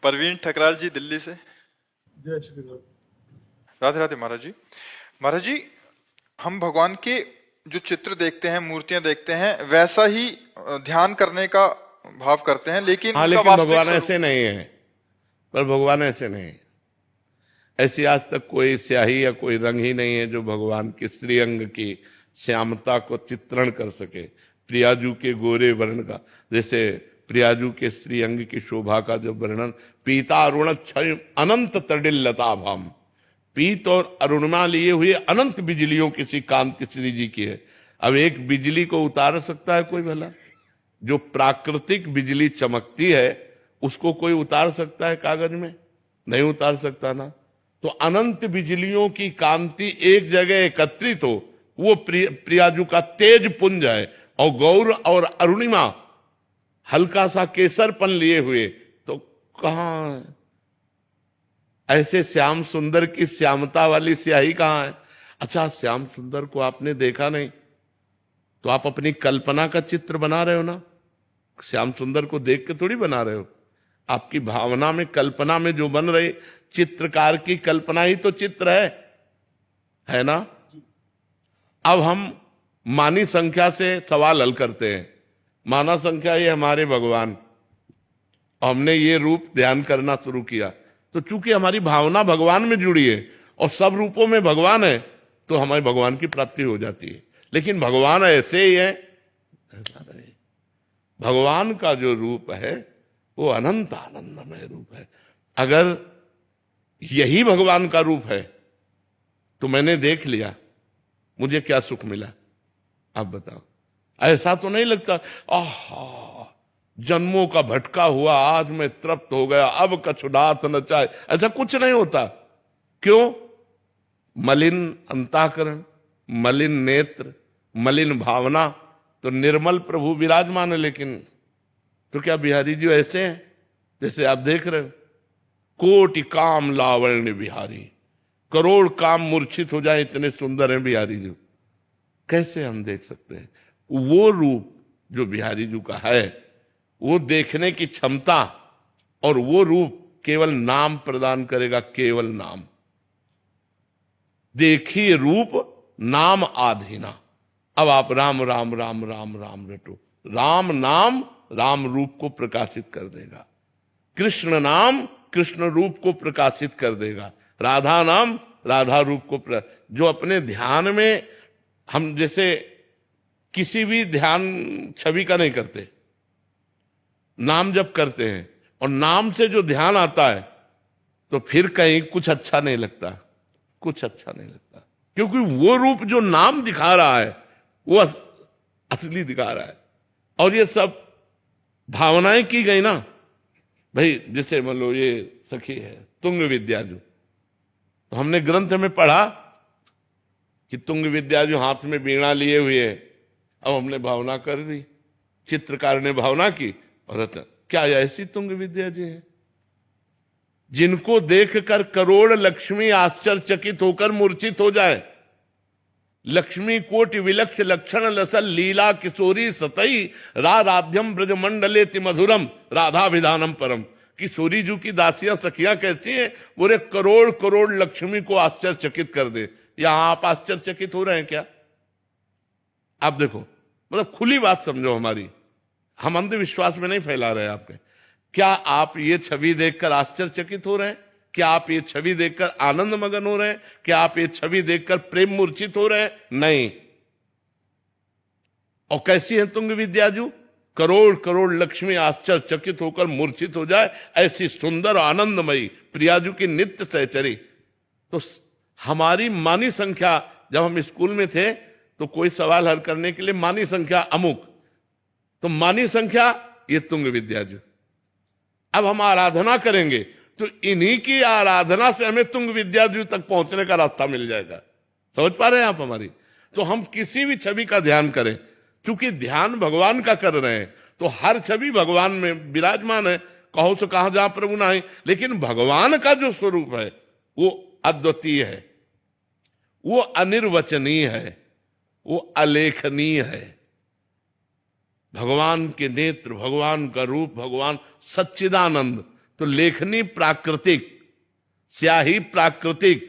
परवीन ठकराल जी दिल्ली से। जय श्री राम। राधे राधे महाराज जी। महाराज जी, हम भगवान के जो चित्र देखते हैं, मूर्तियां देखते हैं, वैसा ही ध्यान करने का भाव करते हैं, लेकिन हाँ, उनका लेकिन वास्तविक भगवान स्वरूप- ऐसे नहीं है। पर भगवान ऐसे नहीं है। ऐसी आज तक कोई स्याही या कोई रंग ही नहीं है जो भगवान के श्रीअंग की श्यामता को चित्रण कर सके। प्रियाजू के गोरे वर्ण का, जैसे प्रियाजू के श्रीअंग की शोभा का जब वर्णन, पीता अरुण अनंत तडिल्लता भाम, पीत और अरुणिमा लिए हुए अनंत बिजलियों की सी कांति श्री जी की है। अब एक बिजली को उतार सकता है कोई भला? जो प्राकृतिक बिजली चमकती है उसको कोई उतार सकता है कागज में? नहीं उतार सकता ना। तो अनंत बिजलियों की कांति एक जगह एकत्रित हो, वो प्रियाजू का तेज पुंज है। और गौर और अरुणिमा हल्का सा केसरपन लिए हुए, तो कहां है? ऐसे श्याम सुंदर की श्यामता वाली स्याही कहां है? अच्छा, श्याम सुंदर को आपने देखा नहीं तो आप अपनी कल्पना का चित्र बना रहे हो ना। श्याम सुंदर को देख के थोड़ी बना रहे हो। आपकी भावना में, कल्पना में जो बन रही, चित्रकार की कल्पना ही तो चित्र है ना। अब हम मानी संख्या से सवाल हल करते हैं। माना संख्या ये हमारे भगवान, हमने ये रूप ध्यान करना शुरू किया, तो चूंकि हमारी भावना भगवान में जुड़ी है और सब रूपों में भगवान है, तो हमारी भगवान की प्राप्ति हो जाती है। लेकिन भगवान ऐसे ही है, ऐसा नहीं। भगवान का जो रूप है वो अनंत आनंदमय रूप है। अगर यही भगवान का रूप है तो मैंने देख लिया, मुझे क्या सुख मिला? आप बताओ। ऐसा तो नहीं लगता आहा जन्मों का भटका हुआ आज मैं तृप्त हो गया, अब कछुडात न चाहे, ऐसा कुछ नहीं होता। क्यों? मलिन अंतःकरण, मलिन नेत्र, मलिन भावना, तो निर्मल प्रभु विराजमान है। लेकिन तो क्या बिहारी जी ऐसे हैं जैसे आप देख रहे हो? कोटि काम लावण्य बिहारी, करोड़ काम मूर्छित हो जाए, इतने सुंदर हैं बिहारी जी। कैसे हम देख सकते हैं? वो रूप जो बिहारी जी का है, वो देखने की क्षमता, और वो रूप केवल नाम प्रदान करेगा, केवल नाम। देखिए रूप नाम आधीना। अब आप राम राम राम राम राम रटो। राम नाम राम रूप को प्रकाशित कर देगा, कृष्ण नाम कृष्ण रूप को प्रकाशित कर देगा, राधा नाम राधा रूप को जो अपने ध्यान में हम जैसे किसी भी ध्यान छवि का नहीं करते, नाम जब करते हैं और नाम से जो ध्यान आता है, तो फिर कहीं कुछ अच्छा नहीं लगता, कुछ अच्छा नहीं लगता। क्योंकि वो रूप जो नाम दिखा रहा है वो असली दिखा रहा है। और ये सब भावनाएं की गई ना भाई। जैसे मान लो ये सखी है तुंग विद्याजू, तो हमने ग्रंथ में पढ़ा कि तुंग विद्याजू हाथ में वीणा लिए हुए है। अब हमने भावना कर दी, चित्रकार ने भावना की, और क्या ऐसी तुंग विद्या जी है जिनको देखकर करोड़ लक्ष्मी आश्चर्यचकित होकर मूर्छित हो जाए? लक्ष्मी कोटि विलक्ष लक्षण लसल लीला किशोरी सतई राध्यम ब्रजमंडलेति मधुरम राधा विधानम परम। किशोरी जू की दासियां सखियां कैसी हैं? बोले करोड़ करोड़ लक्ष्मी को आश्चर्यचकित कर दे। यहां आप आश्चर्यचकित हो रहे हैं क्या? आप देखो, मतलब खुली बात समझो हमारी, हम अंधविश्वास में नहीं फैला रहे आपके। क्या आप ये छवि देखकर आश्चर्यचकित हो रहे हैं? क्या आप ये छवि देखकर आनंद मगन हो रहे हैं? क्या आप ये छवि देखकर प्रेम मूर्छित हो रहे हैं? नहीं। और कैसी है तुंग विद्याजू? करोड़ करोड़ लक्ष्मी आश्चर्यचकित होकर मूर्छित हो जाए, ऐसी सुंदर आनंदमयी प्रियाजू की नित्य सहचरी। तो हमारी मानी संख्या, जब हम स्कूल में थे तो कोई सवाल हल करने के लिए मानी संख्या अमुक, तो मानी संख्या ये तुंग विद्याजू। अब हम आराधना करेंगे तो इन्हीं की आराधना से हमें तुंग विद्याजू तक पहुंचने का रास्ता मिल जाएगा। समझ पा रहे हैं आप हमारी? तो हम किसी भी छवि का ध्यान करें, क्योंकि ध्यान भगवान का कर रहे हैं, तो हर छवि भगवान में विराजमान है। कहो तो कहा जहां प्रभु ना है, लेकिन भगवान का जो स्वरूप है वो अद्वितीय है, वो अनिर्वचनीय है, वो अलेखनीय है। भगवान के नेत्र, भगवान का रूप, भगवान सच्चिदानंद, तो लेखनी प्राकृतिक, स्याही प्राकृतिक,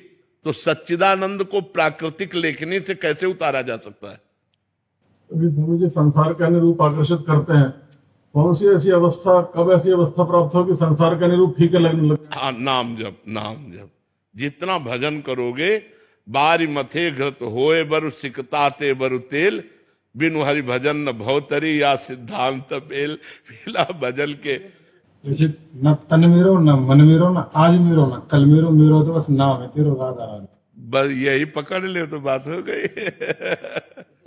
तो सच्चिदानंद को प्राकृतिक लेखनी से कैसे उतारा जा सकता है? अभी स्वामी जी संसार के अनुरूप आकर्षित करते हैं, कौन सी ऐसी अवस्था, कब ऐसी अवस्था प्राप्त हो कि संसार के अनुरूप फीके लगने लगे? हाँ, नाम जप, नाम जप। जितना भजन करोगे, बारी मथे घृत होए बरु सिकताते बरु तेल, बिनु हरि भजन न भवतरी या सिद्धांत पेल। पीला भजन के जैसे न तन मेरो न मन मेरो न आज मेरो न कल मेरो, मेरो तो बस नाम है तेरो राधा रानी। बस यही पकड़ ले तो बात हो गई।